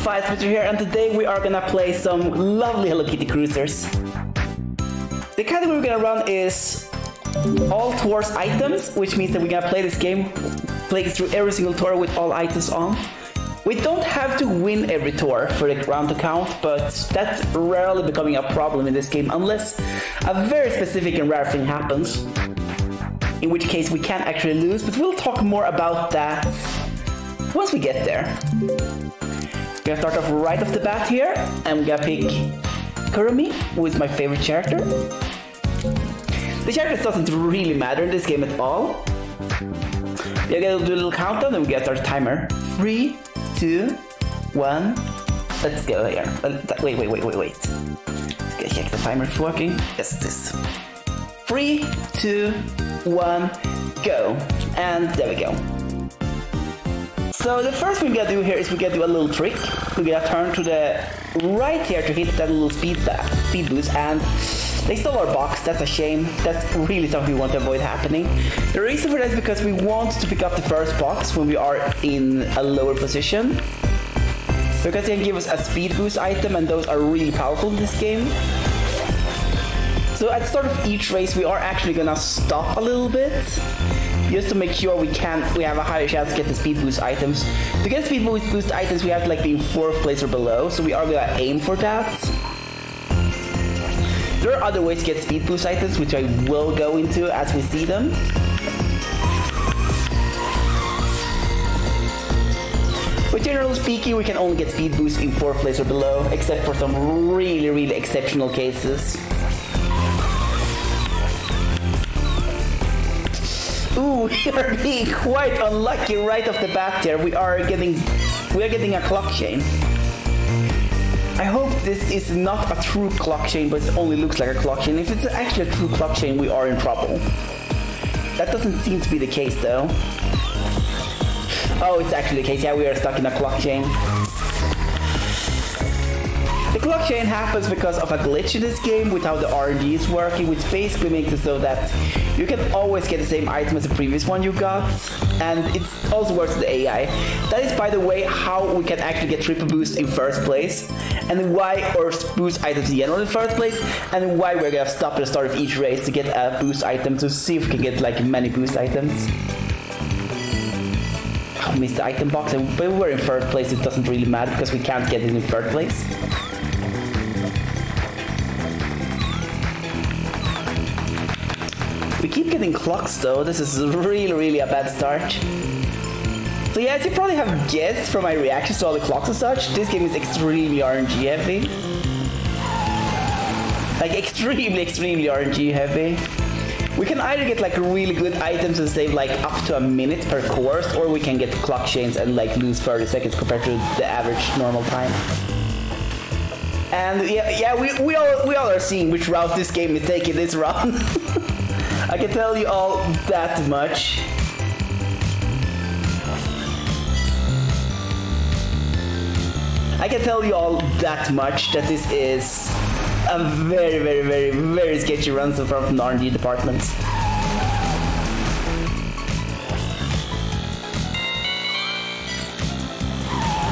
firesplitter here, and today we are gonna play some lovely Hello Kitty Cruisers. The category we're gonna run is all tours items, which means that we're gonna play this game, play through every single tour with all items on. We don't have to win every tour for the round to count, but that's rarely becoming a problem in this game unless a very specific and rare thing happens, in which case we can actually lose, but we'll talk more about that once we get there. We're gonna start off right off the bat here, and we're gonna pick Kurumi, who is my favorite character. The character doesn't really matter in this game at all. We're gonna do a little countdown, and we're gonna start a timer. 3, 2, 1. Let's go here. Wait. Let's go check the timer is working. Yes, it is. 3, 2, 1, go. And there we go. So the first thing we're gonna do here is we're gonna do a little trick. We're gonna turn to the right here to hit that little speed boost, and they stole our box. That's a shame. That's really something we want to avoid happening. The reason for that is because we want to pick up the first box when we are in a lower position, because they can give us a speed boost item, and those are really powerful in this game. So at the start of each race, we are actually gonna stop a little bit, just to make sure we have a higher chance to get the speed boost items. To get speed boost items, we have to be in 4th place or below, so we are gonna aim for that. There are other ways to get speed boost items, which I will go into as we see them. But generally speaking, we can only get speed boost in 4th place or below, except for some really exceptional cases. Ooh, we are being quite unlucky right off the bat here. We are getting a clock chain. I hope this is not a true clock chain, but it only looks like a clock chain. If it's actually a true clock chain, we are in trouble. That doesn't seem to be the case though. Oh, it's actually the case. Yeah, we are stuck in a clock chain. The clock chain happens because of a glitch in this game with how the RNG is working, which basically makes it so that you can always get the same item as the previous one you got, and it also works with the AI. That is, by the way, how we can actually get triple boost in 1st place, and why, or boost items in general in 1st place, and why we're gonna stop at the start of each race to get a boost item to see if we can get many boost items. I missed the item box, but we're in 3rd place, it doesn't really matter because we can't get it in 3rd place. We keep getting clocks though. This is really a bad start. So yeah, as you probably have guessed from my reactions to all the clocks and such, this game is extremely RNG heavy. Extremely RNG heavy. We can either get really good items and save up to a minute per course, or we can get clock chains and lose 30 seconds compared to the average normal time. And yeah, we all are seeing which route this game is taking this run. I can tell you all that much. I can tell you all that much that this is a very sketchy run so far from the RNG department.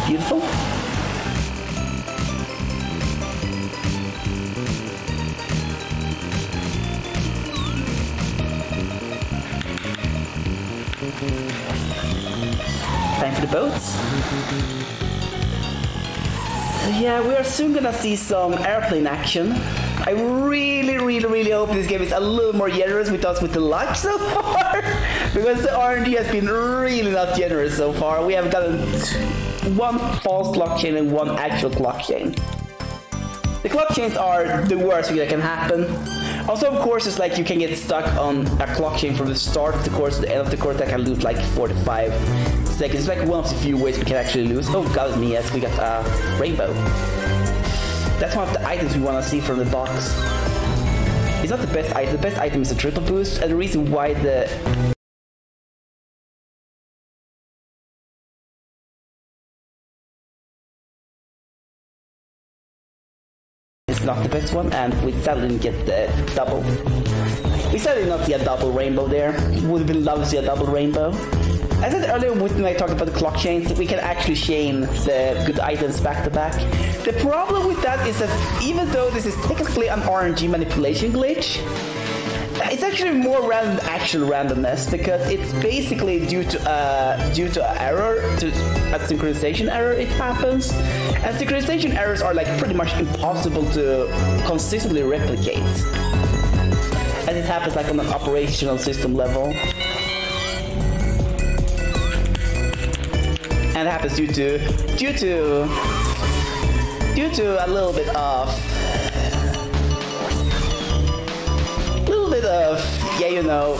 Beautiful. Time for the boats. So yeah, we are soon gonna see some airplane action. I really hope this game is a little more generous with us with the luck so far, because the RNG has been really not generous so far. We have gotten 1 false clock chain and 1 actual clock chain. The clock chains are the worst thing that can happen. Also, of course, it's you can get stuck on a clock chain from the start of the course to the end of the course that can lose 4 to 5 seconds. It's one of the few ways we can actually lose. Oh god, me, yes, we got a rainbow. That's one of the items we want to see from the box. It's not the best item. The best item is a triple boost, and the reason why not the best one, and we sadly didn't get the double. We sadly did not see a double rainbow there. Would have been lovely to see a double rainbow. As I said earlier when I talked about the clock chains, we can actually chain the good items back to back. The problem with that is that even though this is technically an RNG manipulation glitch, it's actually more random than actual randomness, because it's basically due to an error, to a synchronization error it happens. And synchronization errors are like pretty much impossible to consistently replicate, as it happens like on an operational system level. And it happens due to a little bit of yeah, you know,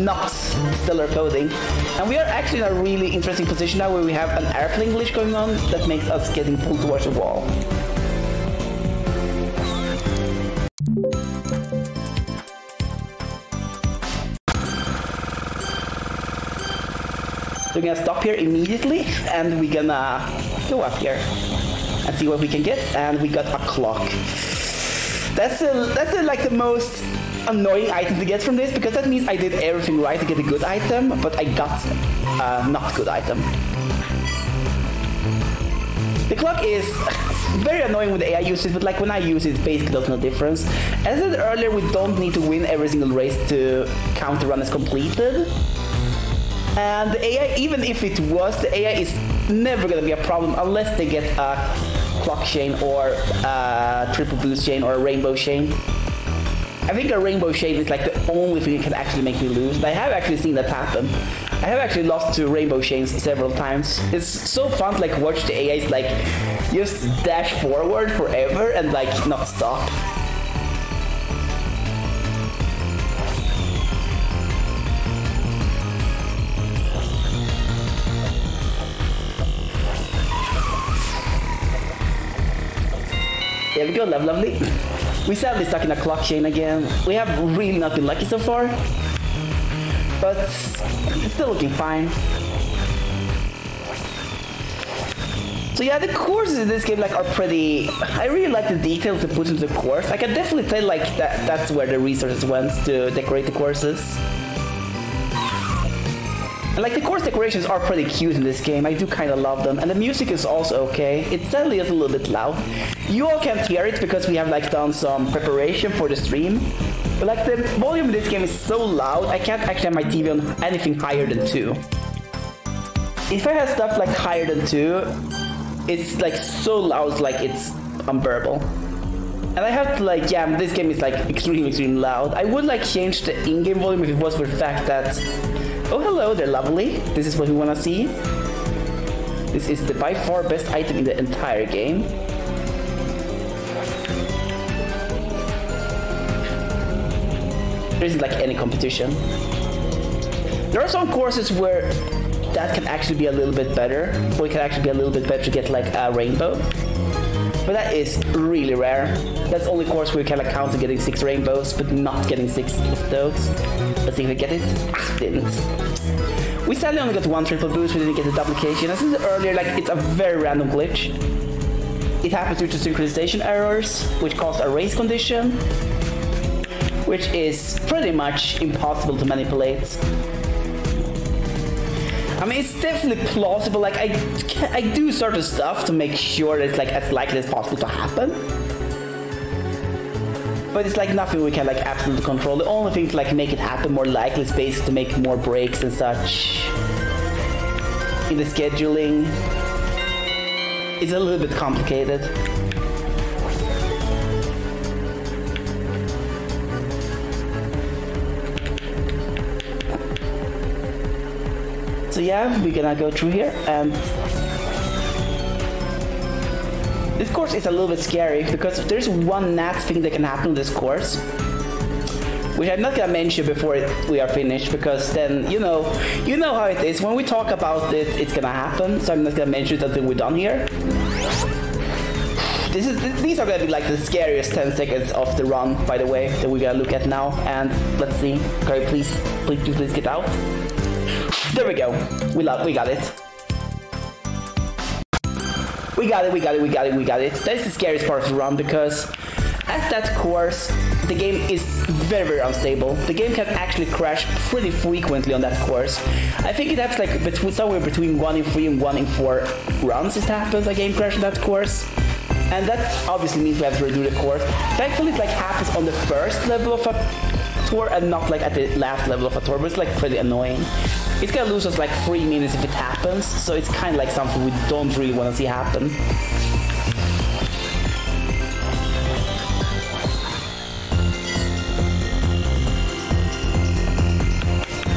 not stellar coding. And we are actually in a really interesting position now where we have an airplane glitch going on that makes us getting pulled towards the wall. So we're gonna stop here immediately, and we're gonna go up here and see what we can get. And we got a clock. That's like the most annoying item to get from this, because that means I did everything right to get a good item, but I got a not good item. The clock is very annoying when the AI uses it, but like when I use it, it basically does no difference. As I said earlier, we don't need to win every single race to count the run as completed. And the AI, even if it was, the AI is never going to be a problem unless they get a clock chain or a triple boost chain or a rainbow chain. I think a rainbow chain is like the only thing that can actually make me lose. And I have actually seen that happen. I have actually lost to rainbow chains several times. It's so fun to like watch the AIs like just dash forward forever and like not stop. There we go, lovely. We sadly stuck in a clock chain again. We have really not been lucky so far, but it's still looking fine. So yeah, the courses in this game like are pretty. I really like the details they put into the course. I can definitely tell like that's where the resources went to decorate the courses. And like the course decorations are pretty cute in this game. I do kind of love them, and the music is also okay. It sadly is a little bit loud. You all can't hear it because we have like done some preparation for the stream. But like the volume in this game is so loud, I can't actually have my TV on anything higher than 2. If I have stuff like higher than 2, it's like so loud, like it's unbearable. And I have to like, yeah, this game is like extremely loud. I would like change the in-game volume if it was for the fact that, oh hello, they're lovely. This is what we want to see. This is the by far best item in the entire game. There isn't like any competition. There are some courses where that can actually be a little bit better, or it can actually be a little bit better to get like a rainbow. But that is really rare. That's the only course where you can like count to getting 6 rainbows, but not getting 6 of those. Let's see if we get it. Ah, didn't. We sadly only got 1 triple boost, we didn't get the duplication. As I said earlier, like it's a very random glitch. It happens due to synchronization errors, which caused a race condition, which is pretty much impossible to manipulate. I mean, it's definitely plausible. Like I do certain stuff to make sure that it's like as likely as possible to happen. But it's like nothing we can like absolutely control. The only thing to like make it happen more likely is basically to make more breaks and such. In the scheduling, it's a little bit complicated. So yeah, we're gonna go through here, and this course is a little bit scary because there's one nasty thing that can happen in this course, which I'm not gonna mention before we are finished, because then you know how it is. When we talk about it, it's gonna happen. So I'm not gonna mention it until we're done here. These are gonna be like the scariest 10 seconds of the run, by the way, that we're gonna look at now. And let's see. Okay, please get out. There we go. We got it. We got it. That's the scariest part of the run, because At that course, the game is very, very unstable. The game can actually crash pretty frequently on that course. I think it happens like somewhere between 1 in 3 and 1 in 4 runs it happens, a game crash on that course. And that obviously means we have to redo the course. Thankfully it like happens on the first level of a tour and not like at the last level of a tour, but it's like pretty annoying. It's gonna lose us like 3 minutes if it happens, so it's kind of like something we don't really want to see happen.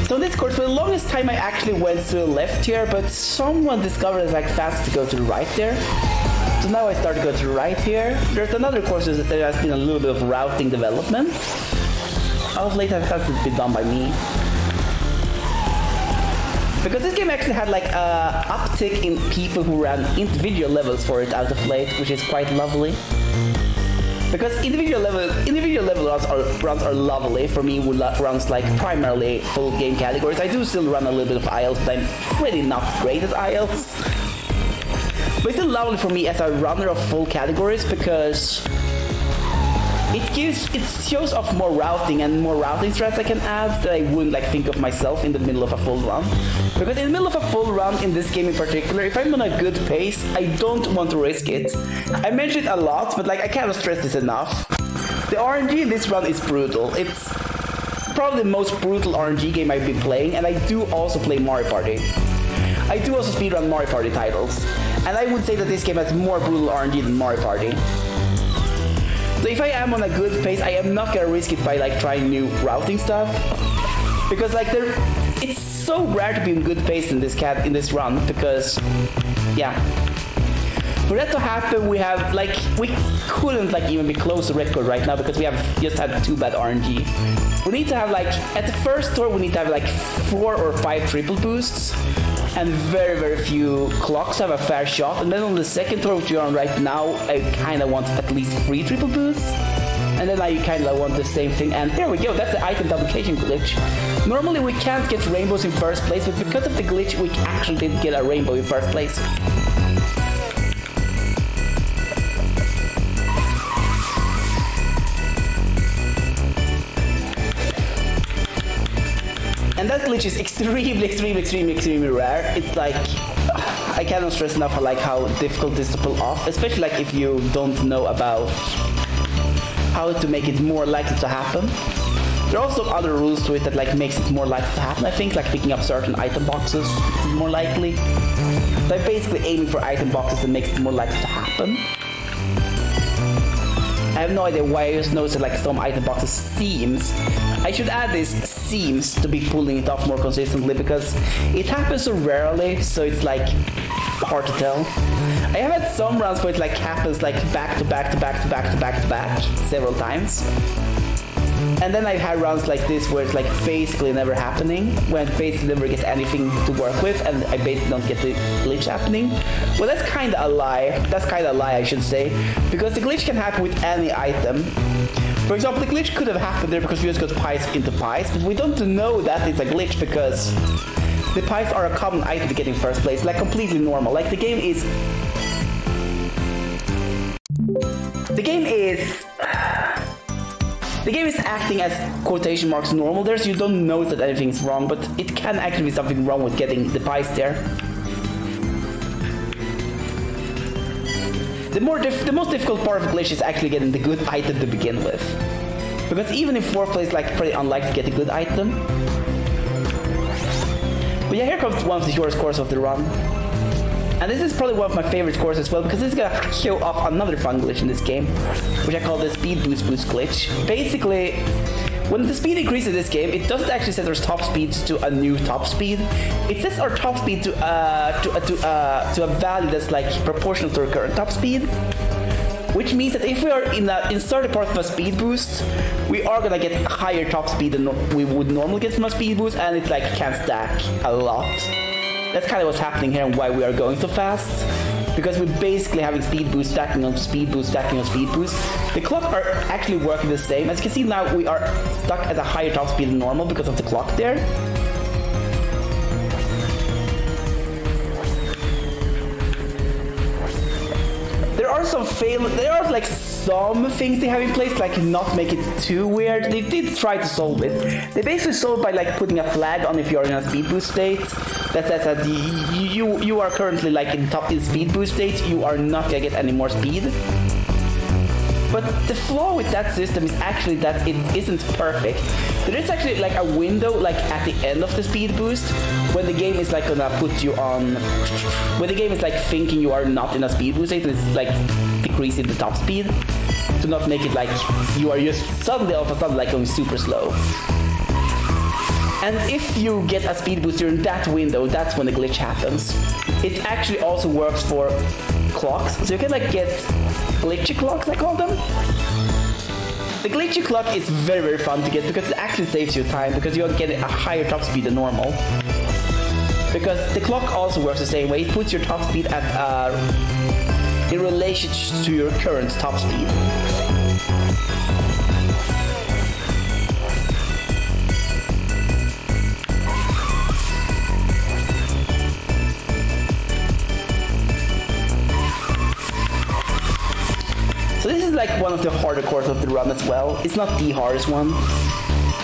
So this course, for the longest time I actually went to the left here, but someone discovered it's like fast to go to the right there. So now I start to go to the right here. There's another course that there has been a little bit of routing development. Of late that hasn't been done by me. Because this game actually had like a uptick in people who ran individual levels for it out of late, which is quite lovely. Because individual level runs are lovely for me who runs like primarily full game categories. I do still run a little bit of IELTS, but I'm pretty not great at IELTS. But it's still lovely for me as a runner of full categories because it shows off more routing and more routing strats I can add that I wouldn't like think of myself in the middle of a full run. Because in the middle of a full run in this game in particular, if I'm on a good pace, I don't want to risk it. I mention it a lot, but like I cannot stress this enough. The RNG in this run is brutal. It's probably the most brutal RNG game I've been playing, and I do also play Mario Party. I do also speedrun Mario Party titles, and I would say that this game has more brutal RNG than Mario Party. So if I am on a good pace, I am not gonna risk it by like trying new routing stuff, because like it's so rare to be in good pace in this run. Because yeah, for that to happen, we couldn't like even be close to record right now because we have just had 2 bad RNG. We need to have like at the first tour we need to have like 4 or 5 triple boosts. And very, very few clocks have a fair shot. And then on the second tour, which we're on right now, I kind of want at least 3 triple boosts. And then I kind of want the same thing. And there we go, that's the item duplication glitch. Normally we can't get rainbows in first place, but because of the glitch, we actually did get a rainbow in first place. And that glitch is extremely rare. It's like, I cannot stress enough how difficult it is to pull off, especially like if you don't know about how to make it more likely to happen. There are also other rules to it that like makes it more likely to happen. I think like picking up certain item boxes is more likely. So I'm basically aiming for item boxes that makes it more likely to happen. I have no idea why I just noticed that like some item boxes seems. I should add this seems to be pulling it off more consistently because it happens so rarely, so it's like hard to tell. I have had some runs where it like happens like back to back several times. And then I've had runs like this where it's like basically never happening, when I basically never get anything to work with and I basically don't get the glitch happening. Well, that's kind of a lie. That's kind of a lie, I should say, because the glitch can happen with any item. For example, the glitch could have happened there because we just got pies into pies, but we don't know that it's a glitch because the pies are a common item to get in first place, like completely normal. Like the game is acting as quotation marks normal there, so you don't notice that anything's wrong, but it can actually be something wrong with getting the pies there. The most difficult part of the glitch is actually getting the good item to begin with. Because even in 4th place, like pretty unlikely to get a good item. But yeah, here comes one of the shortest course of the run. And this is probably one of my favorite courses as well, because this is gonna show off another fun glitch in this game, which I call the speed boost glitch. Basically, when the speed increases in this game, it doesn't actually set our top speed to a new top speed. It sets our top speed to a value that's like proportional to our current top speed. Which means that if we are in the starting part of a speed boost, we are gonna get a higher top speed than we would normally get from a speed boost, and it like can stack a lot. That's kind of what's happening here and why we are going so fast. Because we're basically having speed boost stacking on speed boost stacking on speed boost. The clock are actually working the same. As you can see now, we are stuck at a higher top speed than normal because of the clock there. There are like some things they have in place, like not make it too weird. They did try to solve it. They basically solved by like putting a flag on if you're in a speed boost state that says that you are currently like in speed boost state. You are not gonna get any more speed. But the flaw with that system is actually that it isn't perfect. There is actually like a window like at the end of the speed boost when the game is like gonna put you on, when the game is like thinking you are not in a speed boost state, it's like decreasing the top speed to not make it like you are just suddenly all of a sudden like going super slow. And if you get a speed boost during that window, that's when the glitch happens. It actually also works for clocks, so you can like get glitchy clocks, I call them. The glitchy clock is very, very fun to get because it actually saves you time because you're getting a higher top speed than normal. Because the clock also works the same way. It puts your top speed at in relation to your current top speed. So this is like one of the harder courses of the run as well. It's not the hardest one.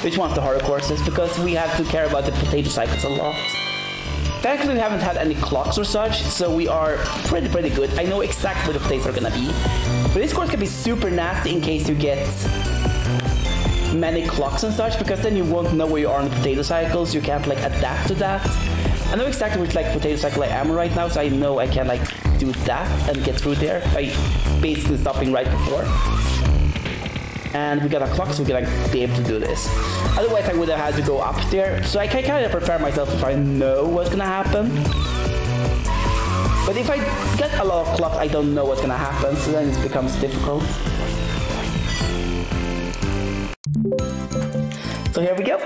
It's one of the harder courses because we have to care about the potato cycles a lot. Thankfully we haven't had any clocks or such, so we are pretty good. I know exactly where the potatoes are gonna be. But this course can be super nasty in case you get many clocks and such, because then you won't know where you are on the potato cycles. You can't like adapt to that. I know exactly which like potato cycle I am right now, so I know I can like do that and get through there by basically stopping right before. And we got a clock, so we're gonna be able to do this. Otherwise I would have had to go up there, so I can kind of prepare myself if I know what's gonna happen. But if I get a lot of clocks, I don't know what's gonna happen, so then it becomes difficult. So here we go.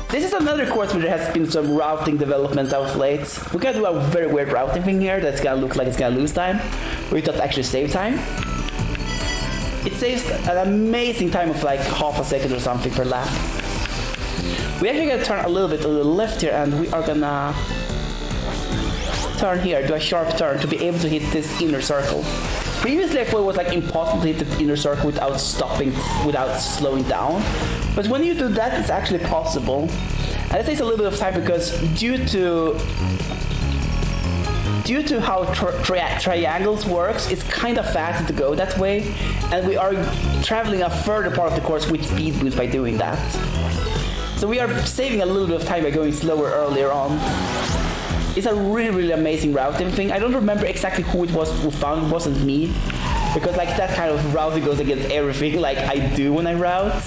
This is another course where there has been some routing developments of late. We're gonna do a very weird routing thing here that's gonna look like it's gonna lose time, where it does actually save time. It saves an amazing time of like half a second or something per lap. We're actually gonna turn a little bit to the left here, and we are gonna turn here, do a sharp turn to be able to hit this inner circle. Previously I thought it was like impossible to hit the inner circle without stopping, without slowing down. But when you do that, it's actually possible. And it takes a little bit of time because due to how triangles works, it's kind of fast to go that way. And we are traveling a further part of the course with speed boost by doing that. So we are saving a little bit of time by going slower earlier on. It's a really amazing routing thing. I don't remember exactly who it was who found it. It wasn't me. Because like that kind of routing goes against everything like I do when I route.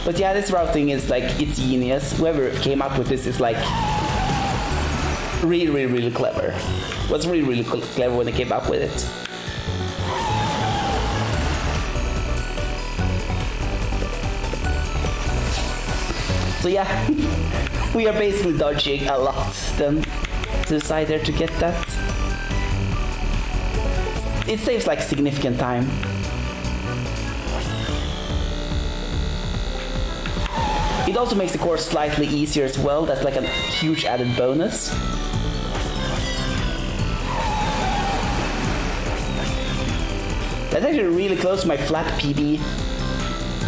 But yeah, this routing is like, it's genius. Whoever came up with this is like really clever. Was really clever when they came up with it. So yeah, we are basically dodging a lot then to the side there to get that. It saves like significant time. It also makes the course slightly easier as well. That's like a huge added bonus. That's actually really close to my flat PB.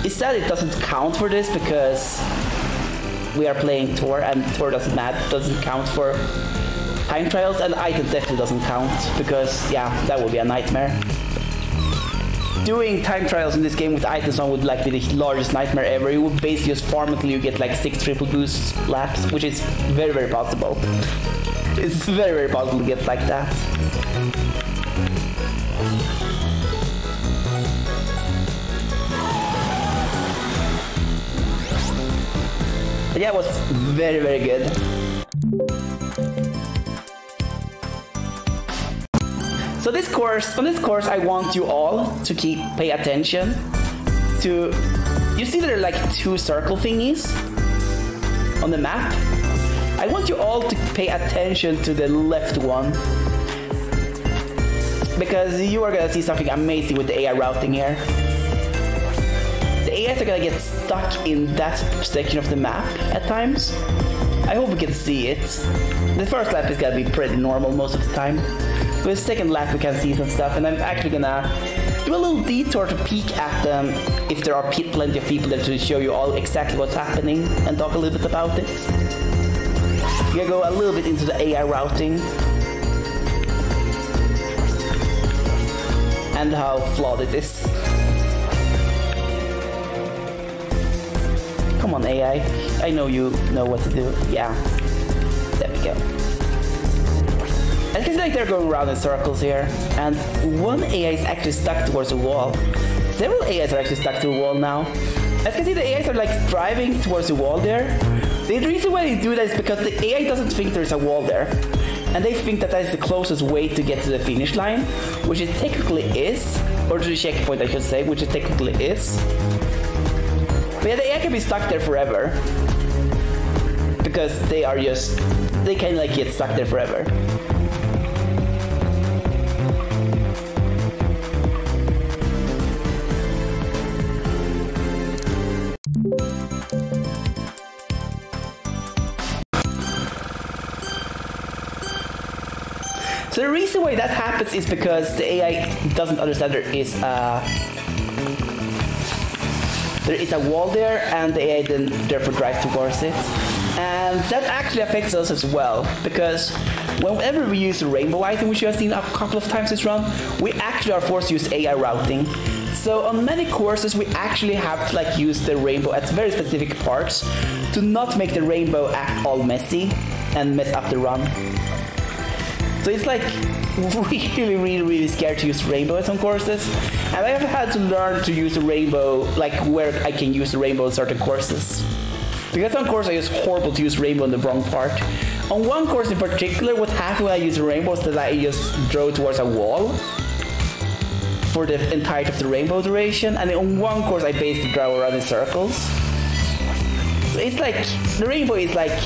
It's sad it doesn't count for this because we are playing Tour and Tour doesn't count for time trials, and items definitely doesn't count because yeah, that would be a nightmare. Doing time trials in this game with items on would like be the largest nightmare ever. You would basically just farm until you get like 6 triple boost laps, which is very possible. It's very possible to get like that. But yeah, it was very good. So on this course, I want you all to pay attention to, you see there are like 2 circle thingies on the map? I want you all to pay attention to the left one, because you are gonna see something amazing with the AI routing here. The AIs are gonna get stuck in that section of the map at times. I hope we can see it. The first lap is gonna be pretty normal most of the time. But the second lap we can see some stuff, and I'm actually gonna do do a little detour to peek at them if there are plenty of people there to show you all exactly what's happening and talk a little bit about it. We're gonna go a little bit into the AI routing and how flawed it is. Come on, AI. I know you know what to do. Yeah. There we go. I can see like they're going around in circles here, and one AI is actually stuck towards a wall. Several AIs are actually stuck to a wall now. I can see the AIs are like driving towards the wall there. The reason why they do that is because the AI doesn't think there's a wall there. And they think that is the closest way to get to the finish line, which it technically is, or to the checkpoint I should say, which it technically is. But yeah, the AI can be stuck there forever. Because they can like get stuck there forever. So the reason why that happens is because the AI doesn't understand there is a wall there, and the AI then therefore drives towards it. And that actually affects us as well, because whenever we use the rainbow item, which you have seen a couple of times this run, we actually are forced to use AI routing. So on many courses, we actually have to like use the rainbow at very specific parts to not make the rainbow act all messy and mess up the run. So it's like really scared to use rainbow at some courses, and I have had to learn to use the rainbow like where I can use the rainbow in certain courses. Because on course I was horrible to use rainbow in the wrong part. On one course in particular, what happened when I used the rainbow is that I just drove towards a wall for the entirety of the rainbow duration, and on one course I basically drove around in circles. So it's like the rainbow is like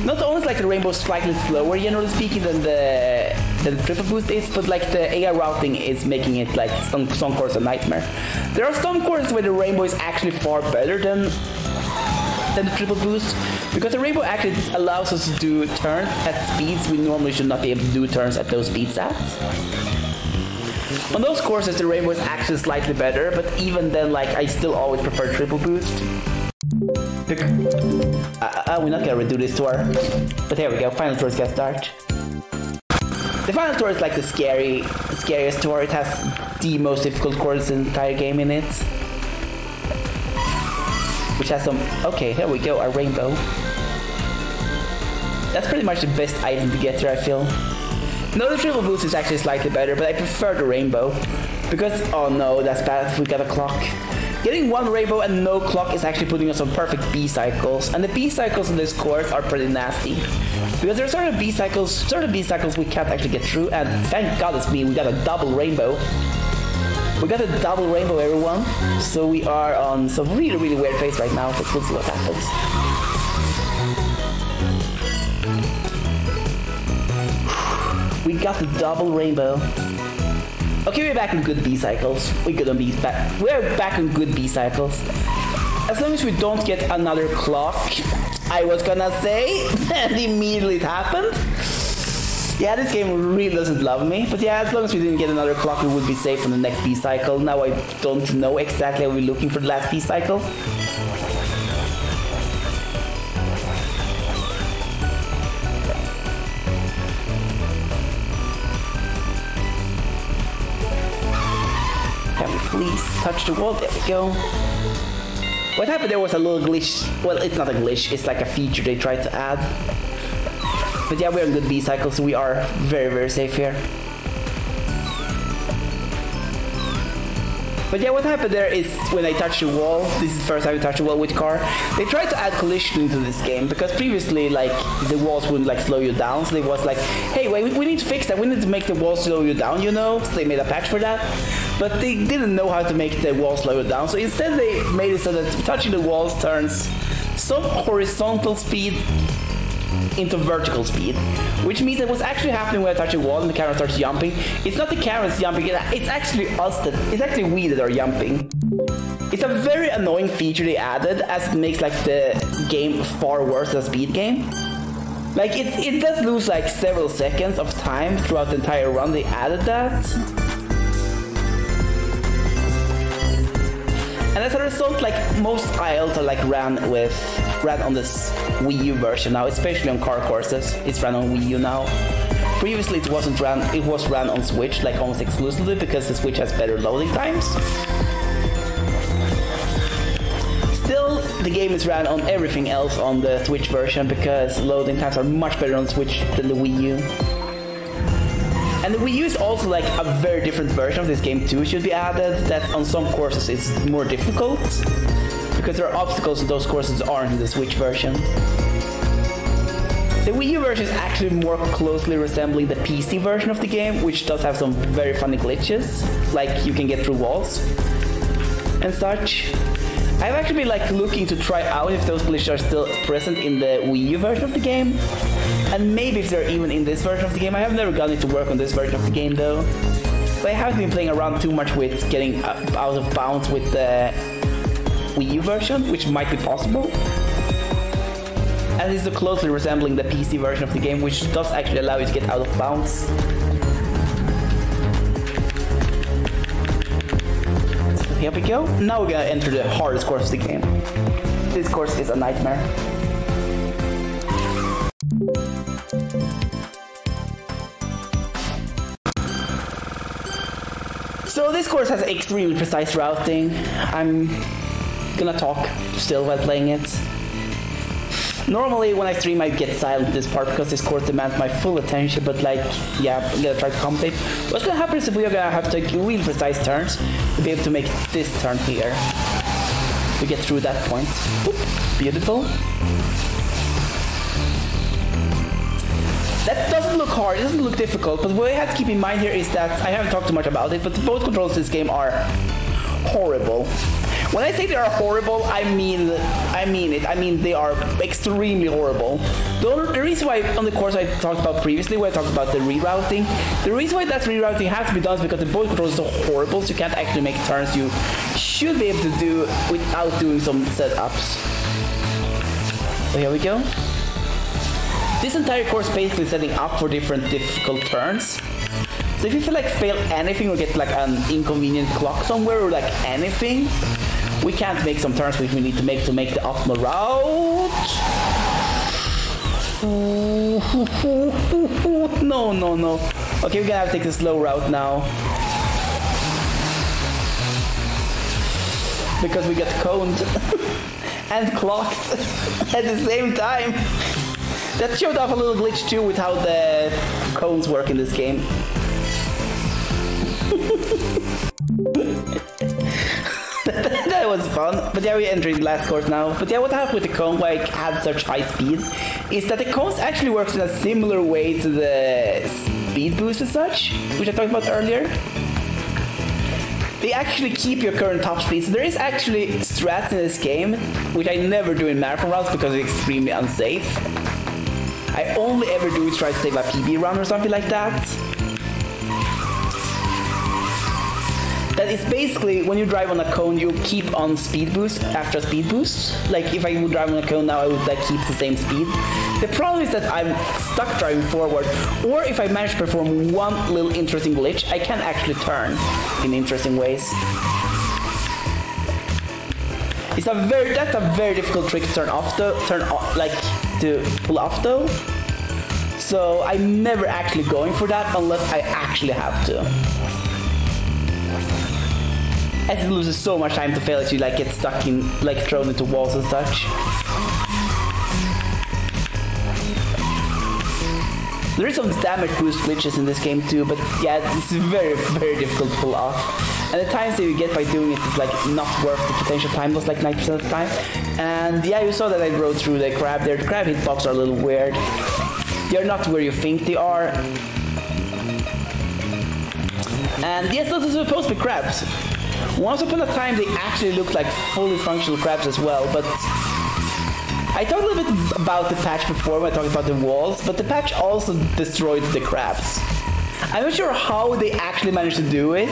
not only like the rainbow is slightly slower generally speaking than the triple boost is, but like the AI routing is making it like some courses a nightmare. There are some courses where the rainbow is actually far better than the triple boost, because the rainbow actually allows us to do turns at speeds we normally should not be able to do turns at those speeds at. On those courses the rainbow is actually slightly better, but even then like I still always prefer triple boost. We're not gonna redo this tour, but here we go, final tour's gonna start. The final tour is like the scariest tour. It has the most difficult course in the entire game in it. Which has some, okay, here we go, a rainbow. That's pretty much the best item to get here, I feel. No, the triple boost is actually slightly better, but I prefer the rainbow. Because, oh no, that's bad, we got a clock. Getting one rainbow and no clock is actually putting us on perfect B cycles, and the B cycles in this course are pretty nasty. Because there are certain B cycles we can't actually get through, and thank God it's me, we got a double rainbow. We got a double rainbow, everyone. So we are on some really weird pace right now, but we'll see what happens. We got the double rainbow. Okay, we're back in good B cycles. We're back in good B cycles. As long as we don't get another clock, I was gonna say, and immediately it happened. Yeah, this game really doesn't love me, but yeah, as long as we didn't get another clock, we would be safe on the next B cycle. Now I don't know exactly how we're looking for the last B cycle. Can we please touch the wall? There we go. What happened there was a little glitch. Well, it's not a glitch, it's like a feature they tried to add. But yeah, we're in good B cycle, so we are very safe here. But yeah, what happened there is when I touched the wall, this is the first time I touched the wall with car, they tried to add collision into this game, because previously, like, the walls wouldn't, like, slow you down, so they was like, hey, wait, we need to fix that, we need to make the wall slow you down, you know, so they made a patch for that. But they didn't know how to make the wall slow you down, so instead they made it so that touching the walls turns some horizontal speed into vertical speed, which means that what's actually happening when I touch a wall and the camera starts jumping, it's not the camera that's jumping, it's actually we that are jumping. It's a very annoying feature they added, as it makes like the game far worse than a speed game. Like it does lose like several seconds of time throughout the entire run. They added that. as a result, like most aisles are like ran on this Wii U version now, especially on car courses. It's ran on Wii U now. Previously it wasn't ran, it was ran on Switch, like almost exclusively, because the Switch has better loading times. Still, the game is ran on everything else on the Switch version because loading times are much better on Switch than the Wii U. And the Wii U is also like a very different version of this game too, should be added, that on some courses it's more difficult because there are obstacles in those courses that aren't in the Switch version. The Wii U version is actually more closely resembling the PC version of the game, which does have some very funny glitches, like you can get through walls and such. I've actually been like looking to try out if those glitches are still present in the Wii U version of the game, and maybe if they're even in this version of the game. I have never gotten it to work on this version of the game though, but I haven't been playing around too much with getting out of bounds with the Wii U version, which might be possible. And it's so closely resembling the PC version of the game, which does actually allow you to get out of bounds. So here we go. Now we're gonna enter the hardest course of the game. This course is a nightmare. So this course has extremely precise routing. I'm gonna talk still while playing it. Normally when I stream I get silent this part because this course demands my full attention, but like, yeah, I'm gonna try to compensate. What's gonna happen is we are gonna have to take really precise turns to be able to make this turn here. We get through that point. Oop, beautiful. That doesn't look hard, it doesn't look difficult, but what I have to keep in mind here is that I haven't talked too much about it, but the both controls in this game are horrible. When I say they are horrible, I mean it. I mean they are extremely horrible. The reason why on the course I talked about previously, where I talked about the rerouting, the reason why that rerouting has to be done is because the voice control is so horrible, so you can't actually make turns you should be able to do without doing some setups. So here we go. This entire course basically is setting up for different difficult turns. So if you feel like fail anything or get like an inconvenient clock somewhere or like anything, we can't make some turns which we need to make the optimal route. No. Okay, we're gonna have to take the slow route now. Because we get coned and clocked at the same time. That showed off a little glitch too with how the cones work in this game. That was fun, but yeah, we're entering the last course now. But yeah, what happened with the cone, why it had such high speed, is that the cones actually works in a similar way to the speed boost and such, which I talked about earlier. They actually keep your current top speed, so there is actually strats in this game, which I never do in marathon routes because it's extremely unsafe. I only ever do is try to save a PB run or something like that. That is basically, when you drive on a cone, you keep on speed boost after a speed boost. Like, if I would drive on a cone now, I would like keep the same speed. The problem is that I'm stuck driving forward, or if I manage to perform one little interesting glitch, I can actually turn in interesting ways. That's a very difficult trick to turn off though, to pull off though. So I'm never actually going for that unless I actually have to. As it loses so much time to fail as you like get stuck in, like thrown into walls and such. There is some damage boost glitches in this game too, but yeah, it's very, very difficult to pull off. And the times that you get by doing it is like not worth the potential time loss, like 90% of the time. And yeah, you saw that I rode through the crab there. The crab hitbox are a little weird. They're not where you think they are. And yes, those are supposed to be crabs. Once upon a time, they actually looked like fully functional crabs as well, but I talked a little bit about the patch before when I talked about the walls, but the patch also destroyed the crabs. I'm not sure how they actually managed to do it.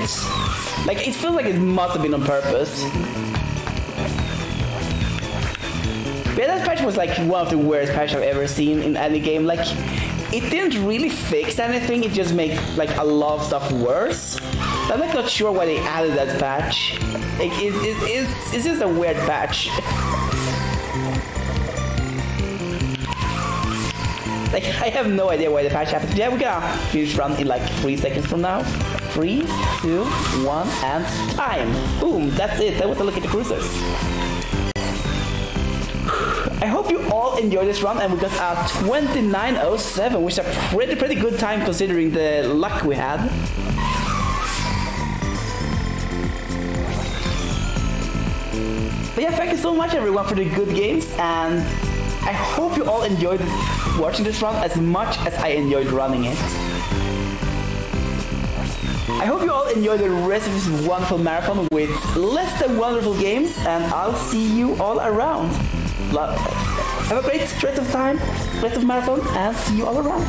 Like, it feels like it must have been on purpose. But yeah, that patch was like one of the worst patches I've ever seen in any game. Like, it didn't really fix anything, it just made like a lot of stuff worse. I'm like not sure why they added that patch. Like, it's just a weird patch. Like, I have no idea why the patch happened. Yeah, we're gonna finish run in like 3 seconds from now. 3, 2, 1, and time. Boom, that's it. That was a look at the Kruisers. I hope you all enjoyed this run, and we got a 29:07, which is a pretty good time considering the luck we had. But yeah, thank you so much everyone for the good games, and I hope you all enjoyed watching this run as much as I enjoyed running it. I hope you all enjoy the rest of this wonderful marathon with less than wonderful games, and I'll see you all around. Have a great rest of time, rest of marathon, and see you all around.